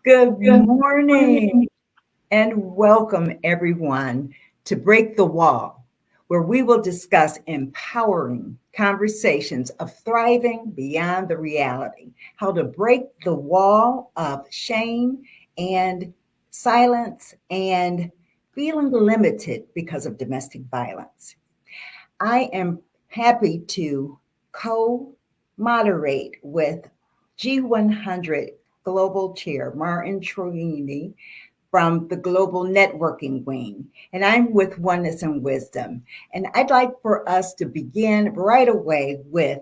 Good morning and welcome everyone to Break the Wall, where we will discuss empowering conversations of thriving beyond the reality, how to break the wall of shame and silence and feeling limited because of domestic violence. I am happy to co moderate with G100 Global Chair Martin Troini from the Global Networking Wing. And I'm with Oneness and Wisdom. And I'd like for us to begin right away with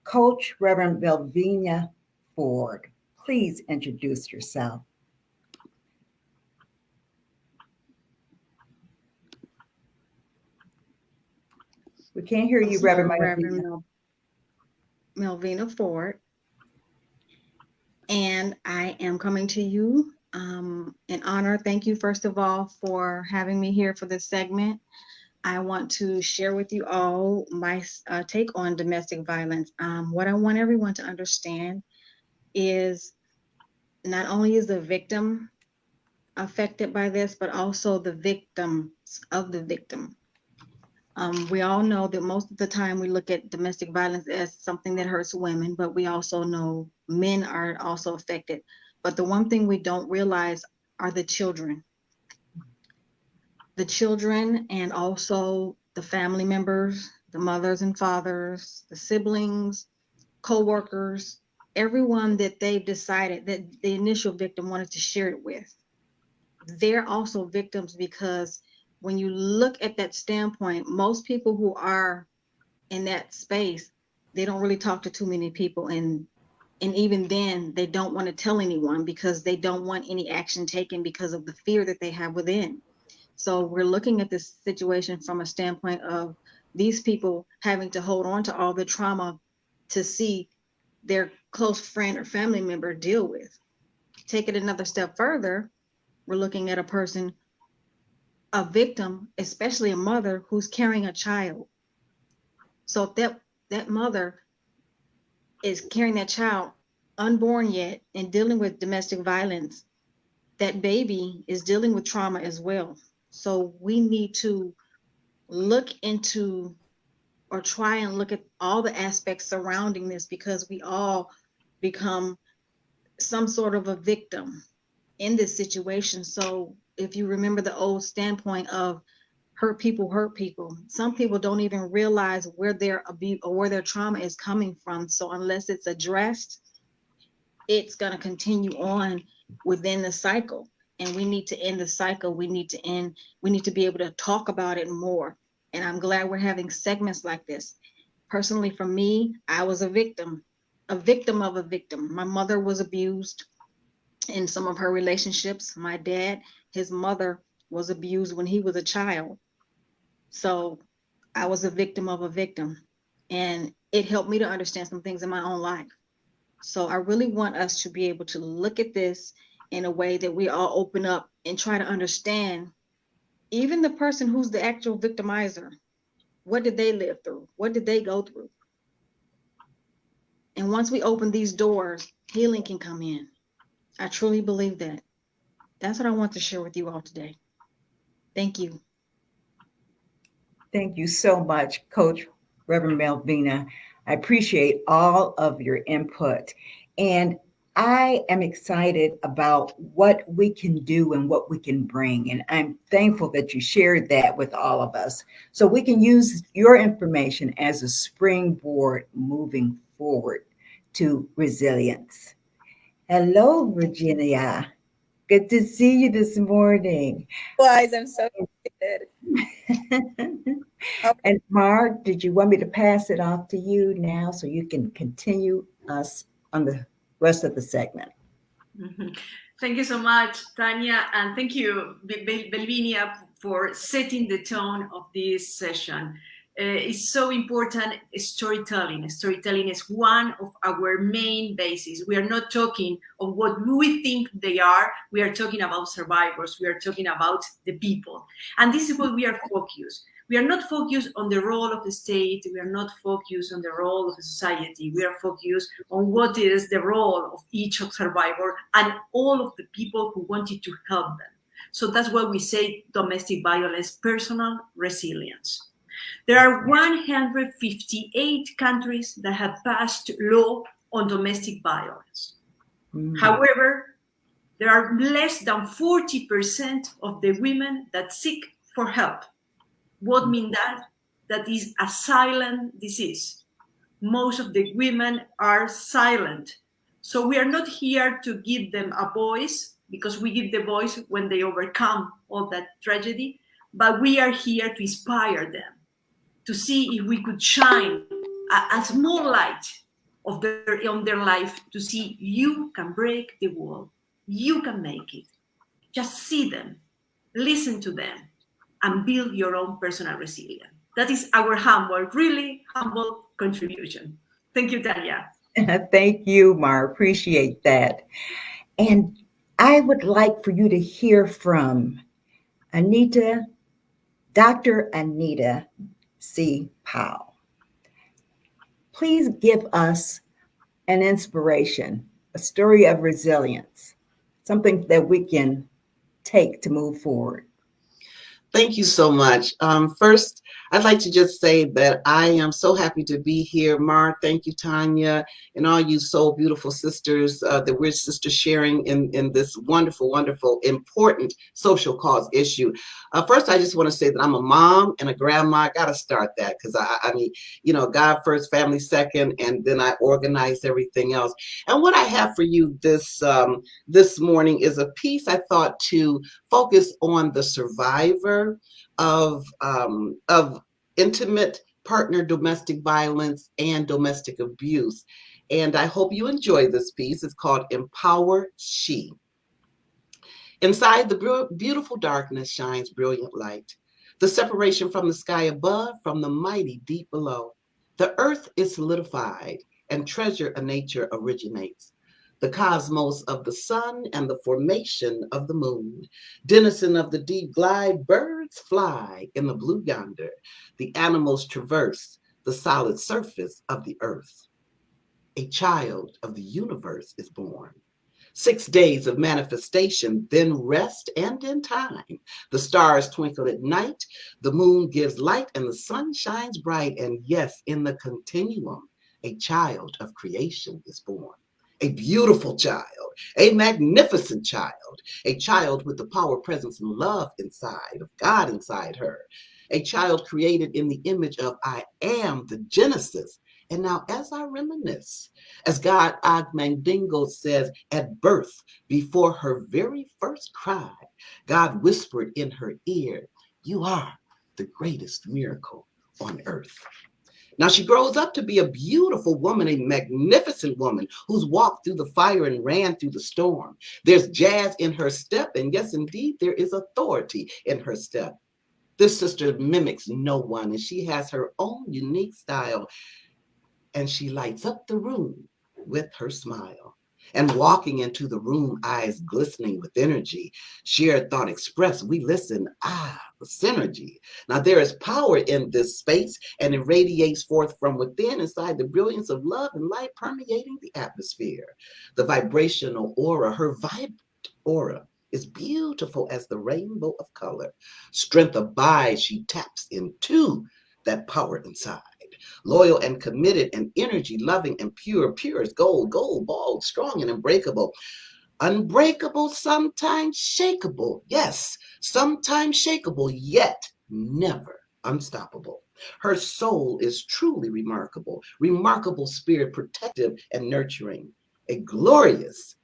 Coach Reverend Melvina Ford. Please introduce yourself. We can't hear you, Reverend Melvina. Melvina Ford, and I am coming to you in honor. Thank you, first of all, for having me here for this segment. I want to share with you all my take on domestic violence. What I want everyone to understand is not only is the victim affected by this, but also the victims of the victim. We all know that most of the time we look at domestic violence as something that hurts women, but we also know men are also affected. But the one thing we don't realize are the children. The children and also the family members, the mothers and fathers, the siblings, co-workers, everyone that they've decided that the initial victim wanted to share it with. They're also victims because when you look at that standpoint, most people who are in that space, they don't really talk to too many people, and even then they don't want to tell anyone because they don't want any action taken because of the fear that they have within. So we're looking at this situation from a standpoint of these people having to hold on to all the trauma to see their close friend or family member deal with. Take it another step further, we're looking at a person, a victim, especially a mother who's carrying a child. So if that mother is carrying that child unborn yet and dealing with domestic violence, that baby is dealing with trauma as well. So we need to look into or try and look at all the aspects surrounding this because we all become some sort of a victim in this situation. So if you remember the old standpoint of hurt people, some people don't even realize where their abuse or where their trauma is coming from. So unless it's addressed, it's going to continue on within the cycle, and we need to end the cycle. We need to be able to talk about it more, and I'm glad we're having segments like this. Personally, for me, I was a victim of a victim. My mother was abused in some of her relationships. My dad, his mother was abused when he was a child. So I was a victim of a victim, and it helped me to understand some things in my own life. So I really want us to be able to look at this in a way that we all open up and try to understand even the person who's the actual victimizer. What did they live through? What did they go through? And once we open these doors, healing can come in. I truly believe that. That's what I want to share with you all today. Thank you. Thank you so much, Coach Reverend Melvina. I appreciate all of your input. And I am excited about what we can do and what we can bring. And I'm thankful that you shared that with all of us. So we can use your information as a springboard moving forward to resilience. Hello, Virginia. Good to see you this morning. Likewise, I'm so excited. And Mark, did you want me to pass it off to you now so you can continue us on the rest of the segment? Mhm. Thank you so much, Tanya, and thank you, Belvinia, for setting the tone of this session. It's so important, storytelling. Storytelling is one of our main bases. We are not talking of what we think they are. We are talking about survivors. We are talking about the people. And this is what we are focused. We are not focused on the role of the state. We are not focused on the role of the society. We are focused on what is the role of each survivor and all of the people who wanted to help them. So that's why we say domestic violence, personal resilience. There are 158 countries that have passed law on domestic violence. However, there are less than 40% of the women that seek for help. What means that? That is a silent disease. Most of the women are silent. So we are not here to give them a voice, because we give the voice when they overcome all that tragedy, but we are here to inspire them, to see if we could shine a small light on their life, to see you can break the wall, you can make it. Just see them, listen to them, and build your own personal resilience. That is our humble, really humble contribution. Thank you, Tanya. Thank you, Mar. Appreciate that. And I would like for you to hear from Anita, Dr. Anita C. Powell. Please give us an inspiration, a story of resilience, something that we can take to move forward. Thank you so much. First, I'd like to just say that I am so happy to be here. Mar, thank you, Tanya, and all you so beautiful sisters that we're sister sharing in this wonderful, wonderful, important social cause issue. First, I just want to say that I'm a mom and a grandma. I got to start that because I mean, you know, God first, family second, and then I organize everything else. And what I have for you this morning is a piece I thought to focus on the survivor of intimate partner domestic violence and domestic abuse. And I hope you enjoy this piece. It's called Empower She. Inside the beautiful darkness shines brilliant light. The separation from the sky above, from the mighty deep below. The earth is solidified and treasure of nature originates. The cosmos of the sun and the formation of the moon. Denizen of the deep glide, birds fly in the blue yonder. The animals traverse the solid surface of the earth. A child of the universe is born. 6 days of manifestation, then rest, and in time. The stars twinkle at night, the moon gives light, and the sun shines bright. And yes, in the continuum, a child of creation is born. A beautiful child, a magnificent child, a child with the power, presence, and love inside, of God inside her. A child created in the image of I am the Genesis. And now as I reminisce, as God Agmandingo says, at birth, before her very first cry, God whispered in her ear, you are the greatest miracle on earth. Now she grows up to be a beautiful woman, a magnificent woman who's walked through the fire and ran through the storm. There's jazz in her step, and yes, indeed, there is authority in her step. This sister mimics no one, and she has her own unique style, and she lights up the room with her smile. And walking into the room, eyes glistening with energy, shared thought expressed, we listen, the synergy. Now there is power in this space, and it radiates forth from within inside the brilliance of love and light permeating the atmosphere. The vibrational aura, her vibrant aura, is beautiful as the rainbow of color. Strength abides, she taps into that power inside. Loyal and committed and energy loving and pure as gold, bold, strong and unbreakable. Unbreakable, sometimes shakeable. Yes, sometimes shakeable, yet never unstoppable. Her soul is truly remarkable. Remarkable spirit, protective and nurturing. A glorious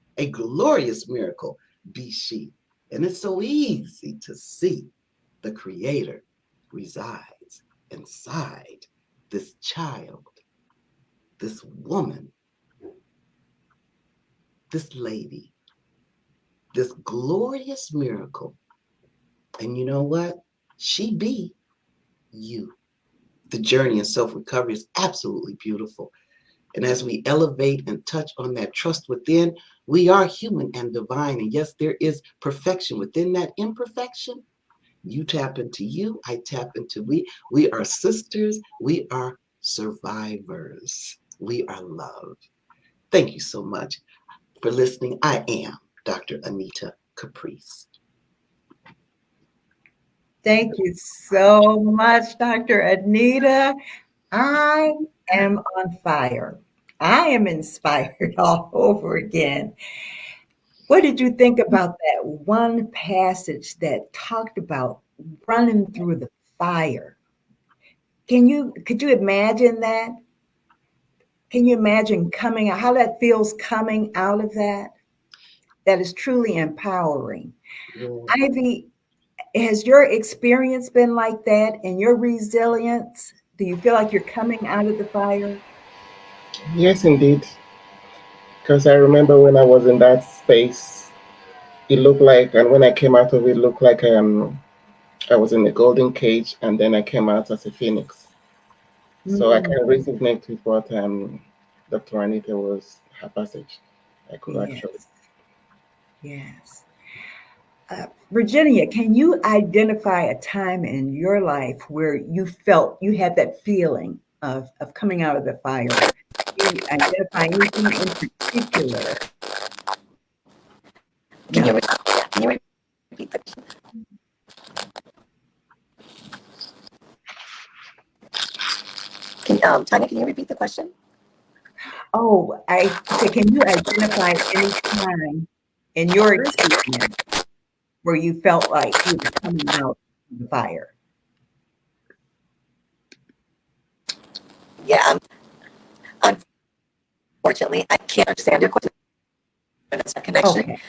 miracle be she. And it's so easy to see the Creator resides inside this child, this woman, this lady, this glorious miracle. And you know what? She be you. The journey in self-recovery is absolutely beautiful. And as we elevate and touch on that trust within, we are human and divine. And yes, there is perfection within that imperfection. You tap into you, I tap into we. We are sisters, we are survivors, we are love. Thank you so much for listening. I am Dr. Anita Caprice. Thank you so much, Dr. Anita. I am on fire. I am inspired all over again. What did you think about that one passage that talked about running through the fire? Could you imagine that? Can you imagine coming out, how that feels coming out of that? That is truly empowering. Yeah. Ivy, has your experience been like that and your resilience? Do you feel like you're coming out of the fire? Yes, indeed. Because I remember when I was in that space, it looked like, and when I came out of it, looked like I was in a golden cage, and then I came out as a phoenix. So I Mm, can resonate with what Dr. Anita was her passage. I could actually. yes, yes. Virginia, can you identify a time in your life where you felt you had that feeling of coming out of the fire? You identify anything in particular? Can you, No. can you repeat the Tanya, can you repeat the question? Oh, I said, can you identify any time in your experience where you felt like you were coming out of the fire? Yeah, unfortunately, I can't understand your question. It's a connection. Okay.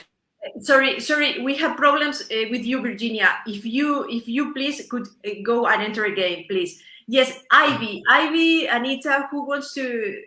Sorry, we have problems with you, Virginia. If you please could go and enter again, please. Yes, Ivy, Anita, who wants to